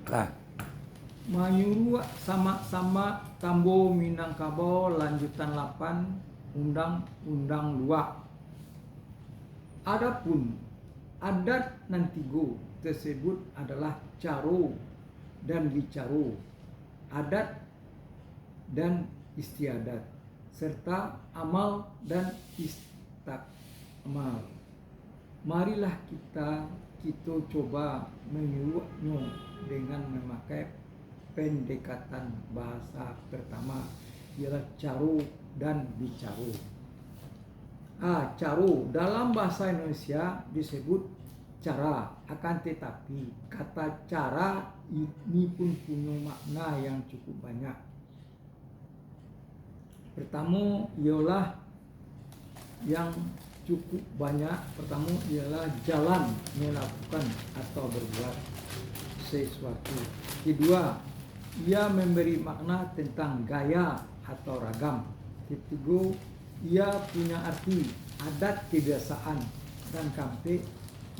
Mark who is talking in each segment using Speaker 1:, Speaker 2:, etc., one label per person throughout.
Speaker 1: Lah, menyuruh sama-sama Tambo Minangkabau lanjutan 8 Undang-Undang Luar. Adapun adat Nantigo tersebut adalah caro dan bicaro, adat dan istiadat, serta amal dan istakmal. Marilah kita coba menyuruhnya dengan memakai pendekatan bahasa pertama, ialah caro dan bicaro. Caro dalam bahasa Indonesia disebut cara, akan tetapi kata cara ini pun punya makna yang cukup banyak. Pertama ialah yang cukup banyak, pertama ialah jalan melakukan atau berbuat sesuatu. Kedua, ia memberi makna tentang gaya atau ragam. Ketiga, ia punya arti adat kebiasaan. Dan keempat,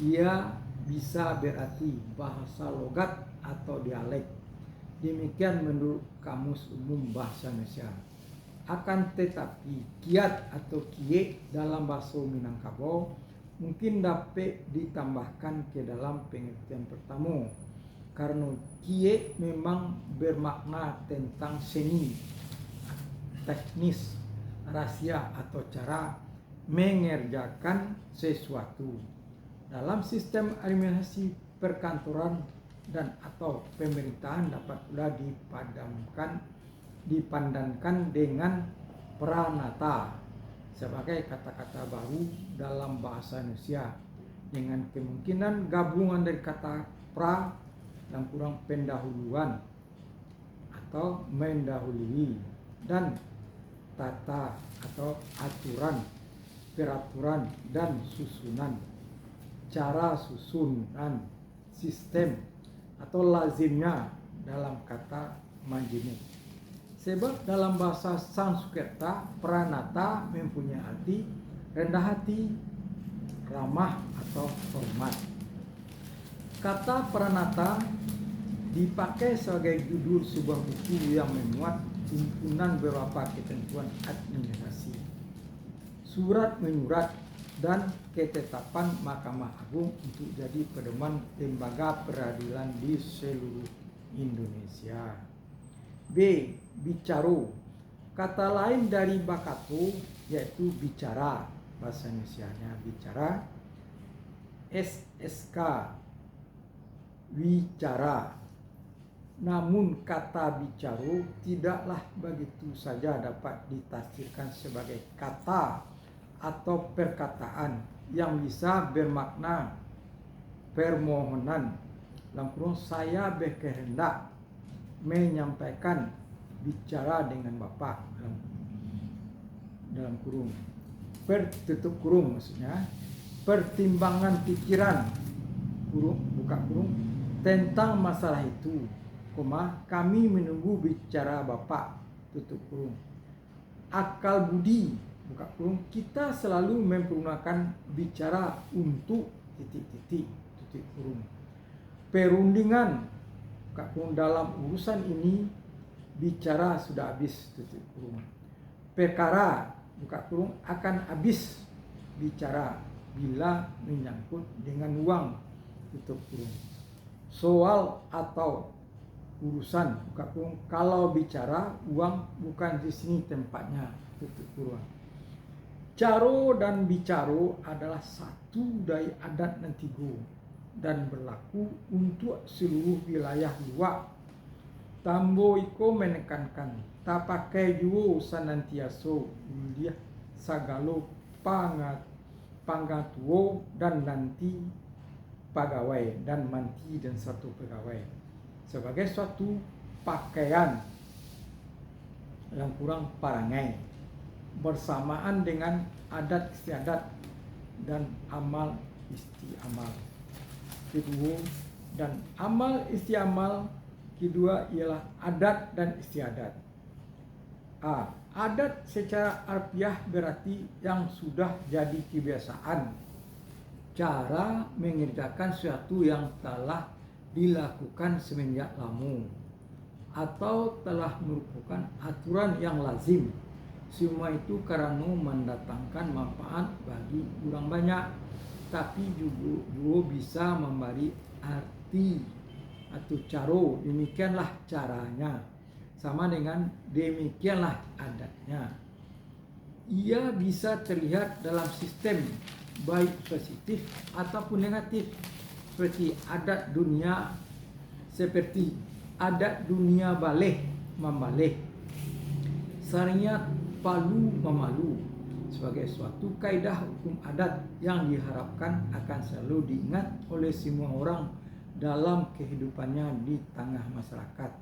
Speaker 1: ia bisa berarti bahasa logat atau dialek. Demikian menurut Kamus Umum Bahasa Indonesia. Akan tetapi kiat atau kie dalam bahasa Minangkabau mungkin dapat ditambahkan ke dalam pengertian pertama, karena kie memang bermakna tentang seni, teknis, rahasia atau cara mengerjakan sesuatu. Dalam sistem administrasi perkantoran dan atau pemerintahan dapat pula dipandangkan dengan pranata sebagai kata-kata baru dalam bahasa Indonesia, dengan kemungkinan gabungan dari kata pra dan kurang pendahuluan atau mendahului, dan tata atau aturan, peraturan dan susunan, cara susunan, sistem atau lazimnya dalam kata majemuk. Sebab dalam bahasa Sanskerta, pranata mempunyai arti rendah hati, ramah atau hormat. Kata pranata dipakai sebagai judul sebuah buku yang memuat himpunan beberapa ketentuan administrasi, surat menyurat, dan ketetapan Mahkamah Agung untuk jadi pedoman lembaga peradilan di seluruh Indonesia. B. Bicaro. Kata lain dari bakato yaitu bicara, bahasa Indonesianya bicara. SSK bicara. Namun kata bicaro tidaklah begitu saja dapat ditafsirkan sebagai kata atau perkataan yang bisa bermakna permohonan. Dalam kurung saya berkehendak menyampaikan bicara dengan Bapak, dalam kurung tutup kurung, maksudnya pertimbangan pikiran, kurung buka kurung, tentang masalah itu, kami menunggu bicara Bapak, tutup kurung. Akal budi, buka kurung, kita selalu mempergunakan bicara untuk titik-titik, tutup kurung. Perundingan, buka kurung, dalam urusan ini bicara sudah habis, tutup kurung. Perkara, buka kurung, akan habis bicara bila menyangkut dengan uang, tutup kurung. Soal atau urusan, buka kurung, kalau bicara uang bukan di sini tempatnya, tutup kurung. Caro dan bicaro adalah satu dari adat Nantigo dan berlaku untuk seluruh wilayah luar. Tambo iko menekankan tak pakai juo sanantiaso uliah sagalo pangatuo dan nanti pegawai dan manti dan satu pegawai sebagai suatu pakaian yang kurang parangai bersamaan dengan adat istiadat dan amal istiamal. Kedua, dan amal istiamal kedua ialah adat dan istiadat. Adat secara harfiah berarti yang sudah jadi kebiasaan, cara mengerjakan sesuatu yang telah dilakukan semenjak lama atau telah merupakan aturan yang lazim. Semua itu karena mendatangkan manfaat bagi orang banyak, tapi juga bisa memberi arti atau cara. Demikianlah caranya, sama dengan demikianlah adatnya. Ia bisa terlihat dalam sistem baik positif ataupun negatif, seperti adat dunia baleh membaleh, syariat palu memalu, sebagai suatu kaidah hukum adat yang diharapkan akan selalu diingat oleh semua orang dalam kehidupannya di tengah masyarakat.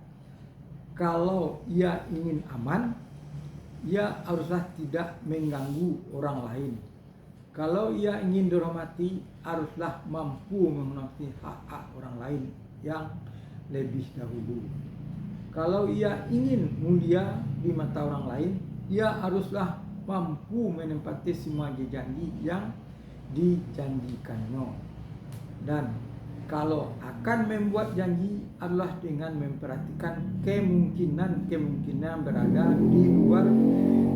Speaker 1: Kalau ia ingin aman, ia haruslah tidak mengganggu orang lain. Kalau ia ingin dihormati, haruslah mampu menghormati hak-hak orang lain yang lebih dahulu. Kalau ia ingin mulia di mata orang lain, ia haruslah mampu menepati semua janji yang dijanjikannya. Dan kalau akan membuat janji adalah dengan memperhatikan kemungkinan berada di luar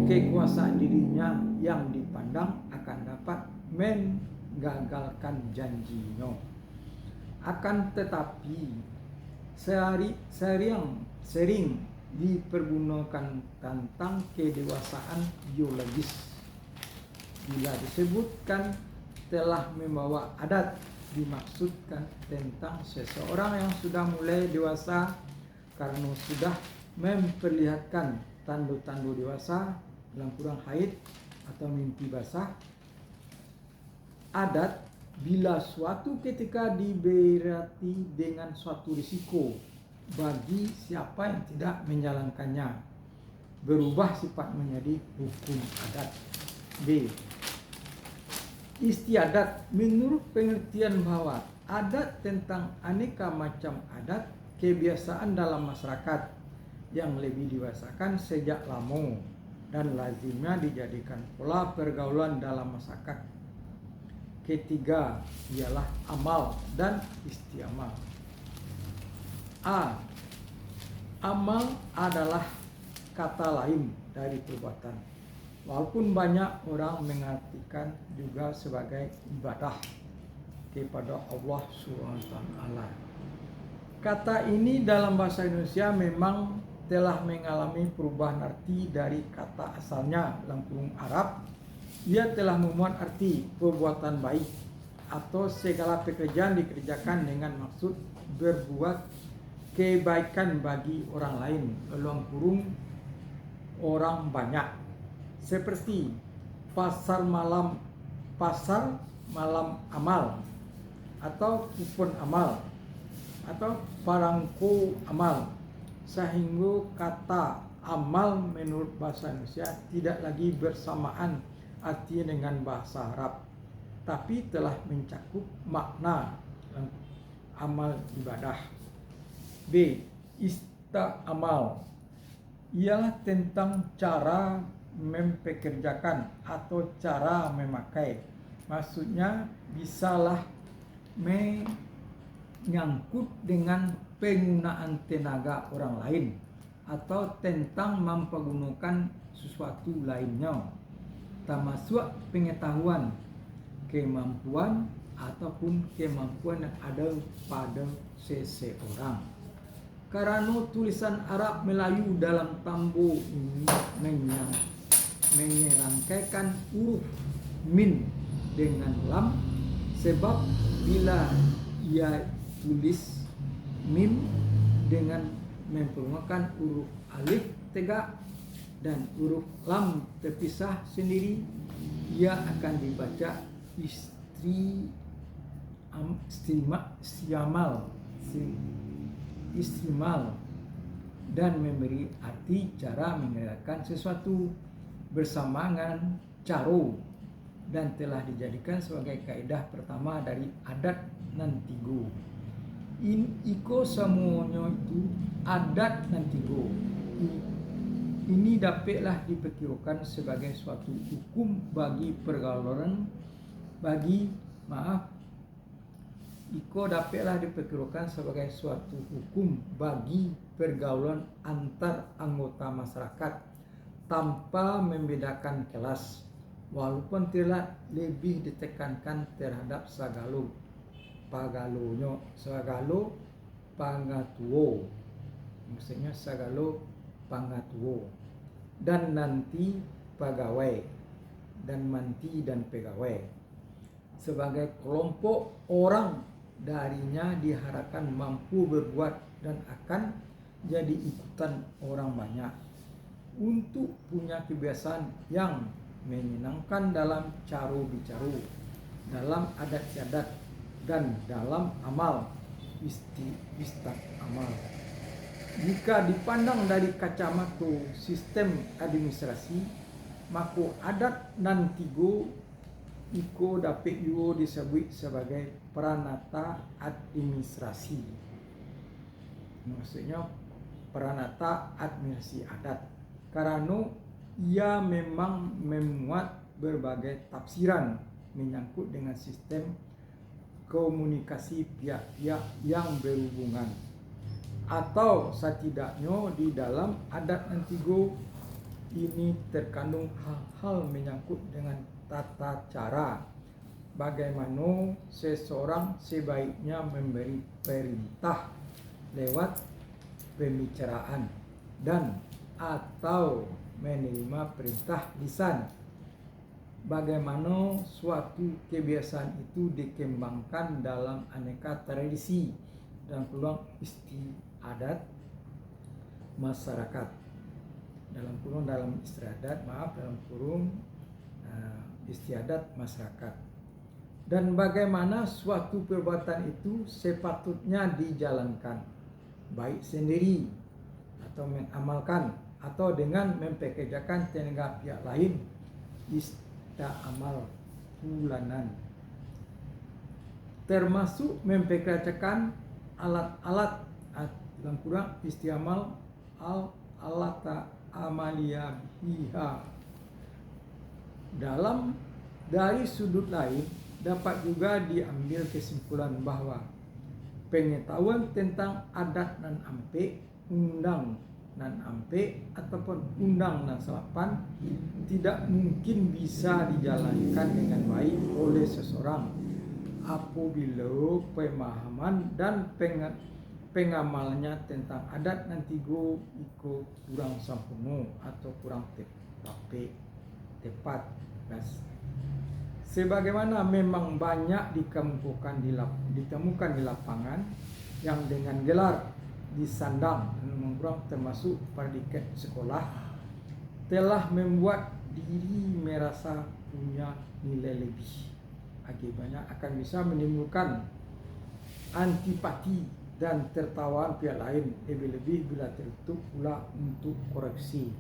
Speaker 1: kekuasaan dirinya yang dipandang akan dapat menggagalkan janjinya. Akan tetapi sering dipergunakan tentang kedewasaan biologis. Bila disebutkan telah membawa adat, dimaksudkan tentang seseorang yang sudah mulai dewasa karena sudah memperlihatkan tanda-tanda dewasa, dalam kurang haid atau mimpi basah. Adat bila suatu ketika diberati dengan suatu risiko bagi siapa yang tidak menjalankannya, berubah sifat menjadi hukum adat. B. Istiadat menurut pengertian bahwa adat tentang aneka macam adat kebiasaan dalam masyarakat yang lebih dibiasakan sejak lama dan lazimnya dijadikan pola pergaulan dalam masyarakat. Ketiga ialah amal dan istiamal. A. Amal adalah kata lain dari perbuatan. Walaupun banyak orang mengartikan juga sebagai ibadah kepada Allah SWT. Kata ini dalam bahasa Indonesia memang telah mengalami perubahan arti dari kata asalnya dalam kurung Arab. Ia telah memuat arti perbuatan baik atau segala pekerjaan dikerjakan dengan maksud berbuat kebaikan bagi orang lain, dalam kurung orang banyak. Seperti pasar malam amal, atau kupon amal, atau parangko amal. Sehingga kata amal menurut bahasa Indonesia tidak lagi bersamaan artinya dengan bahasa Arab, tapi telah mencakup makna amal ibadah. B. Ista'amal ialah tentang cara mempekerjakan atau cara memakai. Maksudnya bisalah menyangkut dengan penggunaan tenaga orang lain atau tentang mempergunakan sesuatu lainnya, termasuk pengetahuan, kemampuan ataupun kemampuan yang ada pada seseorang. Karena tulisan Arab Melayu dalam tambo ini menyerangkaikan huruf min dengan lam, sebab bila ia tulis mim dengan menggunakan huruf alif tegak dan huruf lam terpisah sendiri, ia akan dibaca istimal dan memberi arti cara mengerjakan sesuatu bersamaan caro, dan telah dijadikan sebagai kaidah pertama dari adat nan tigo. Iko semuanya itu adat nan tigo. Ini dapatlah diperkirakan sebagai suatu hukum bagi pergaulan iko dapatlah diperkirakan sebagai suatu hukum bagi pergaulan antar anggota masyarakat tanpa membedakan kelas, walaupun tidak lebih ditekankan terhadap sagalo pangatuo, maksudnya sagalo pangatuo, dan nanti pegawai, dan manti dan pegawai sebagai kelompok orang darinya diharapkan mampu berbuat dan akan jadi ikutan orang banyak untuk punya kebiasaan yang menyenangkan dalam cara bicara, dalam adat istiadat, dan dalam amal amal. Jika dipandang dari kacamata sistem administrasi, maka adat nan tiga iko dapat juga disebut sebagai peranata administrasi. Maksudnya peranata administrasi adat, karena ia memang memuat berbagai tafsiran menyangkut dengan sistem komunikasi pihak-pihak yang berhubungan, atau setidaknya di dalam adat antigo ini terkandung hal-hal menyangkut dengan tata cara bagaimana seseorang sebaiknya memberi perintah lewat pembicaraan dan atau menerima perintah lisan. Bagaimana suatu kebiasaan itu dikembangkan dalam aneka tradisi dan peluang istiadat masyarakat. Dalam kurung istiadat masyarakat, dan bagaimana suatu perbuatan itu sepatutnya dijalankan baik sendiri atau mengamalkan atau dengan mempekerjakan tenaga pihak lain amal bulanan, termasuk mempekerjakan alat-alat dalam kurang istiamal alata amalia biha. Dari sudut lain dapat juga diambil kesimpulan bahwa pengetahuan tentang adat nan ampe, undang nan ampe ataupun undang nan selapan tidak mungkin bisa dijalankan dengan baik oleh seseorang apabila pemahaman dan pengamalnya tentang adat nan tiga iko kurang sempurna atau kurang tepat. Sebagaimana memang banyak ditemukan di lapangan yang dengan gelar disandang termasuk predikat sekolah telah membuat diri merasa punya nilai lebih, akibatnya akan bisa menimbulkan antipati dan tertawaan pihak lain, lebih-lebih bila tertutup pula untuk koreksi.